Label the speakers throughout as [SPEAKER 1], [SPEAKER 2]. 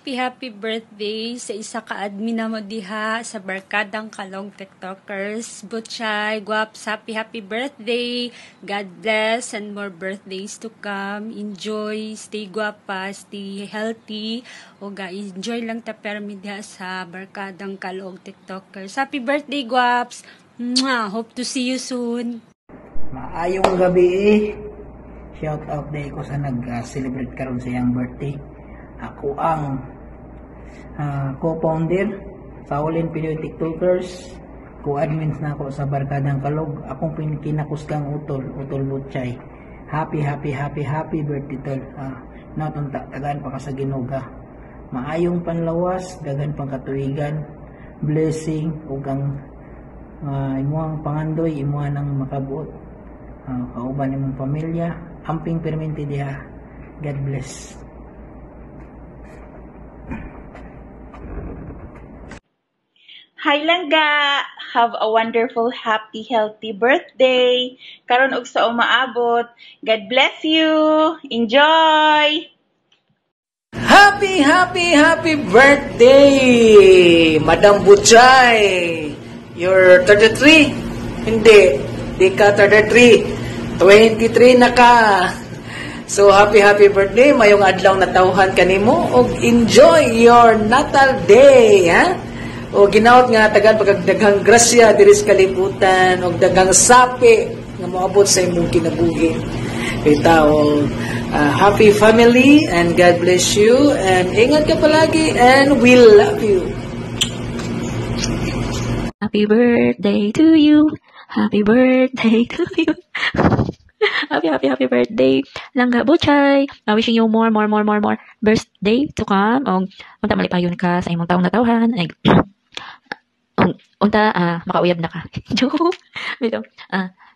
[SPEAKER 1] Happy birthday sa isa ka admin na mo diha sa Barkadang Kalog TikTokers. Butchay, Guaps, happy birthday. God bless and more birthdays to come. Enjoy, stay guapa, stay healthy. O enjoy lang ta permi diha sa Barkadang Kalog TikTokers. Happy birthday, Guaps. Mwah! Hope to see you soon.
[SPEAKER 2] Maayong gabi. Shout out day ko sa nag-celebrate karon sa iyang birthday. Ako ang co-founder sa Olin Pinoy TikTokers. Co-admins na ako sa Barkadang Kalog. Akong kinakuskang Utol Butchay. Happy birthday tol. Natunta tagaan pa ka sa Ginuga. Maayong panlawas, dagan pang katuigan, blessing ug ang imuhang pangandoy, imuhang nang makabuot. Kauban imong pamilya, amping permente diha. God bless.
[SPEAKER 3] Hi Langga! Have a wonderful, happy, healthy birthday! Karon og sa umaabot. God bless you! Enjoy!
[SPEAKER 2] Happy birthday, Madam Butchay! You're 33? Hindi. Di ka 33. 23 na ka. So, happy birthday. Mayong adlaw na tawhan kanimo og enjoy your natal day, ha? O ginaot nga tagan pagdaghang grasya diri sa kalibutan og daghang sapi nga moabot sa imong kinabuhi. Bitaw, happy family and God bless you and ingat ka palagi and we love you.
[SPEAKER 4] Happy birthday to you. Happy birthday to you. Happy birthday. Langga Butchay. Wishing you more birthday to come. Unta malipayon ka sa imong taong natawhan. Ay, unta makauyab na ka. Joke.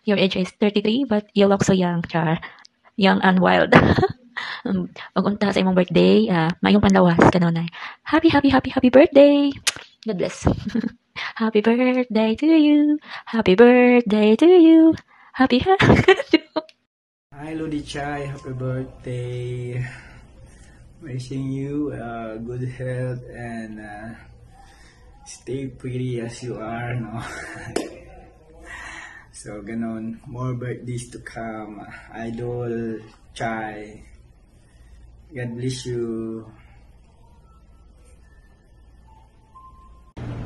[SPEAKER 4] Your age is 33 but you look so young, Char. Young and wild. Unta sa imong birthday, mayong panlawas kanunay. Happy birthday. God bless. Happy birthday to you. Happy birthday to you. Happy.
[SPEAKER 5] Hi Lodi Chai, happy birthday. Wishing you good health and stay pretty as you are, no? So ganon, more birthdays to come. Idol Chai. God bless you.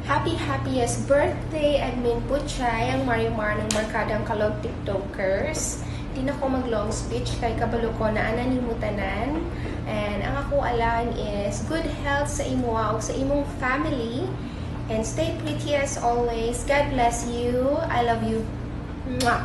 [SPEAKER 6] Happiest birthday, Admin Butchay, ang Marimar ng Barkadang Kalog TikTokers. Di na ko mag-long speech kay kabalo ko na ananimutanan. And ang ako alaan is good health sa imo o sa imong family. And stay pretty as always. God bless you. I love you. Mwah!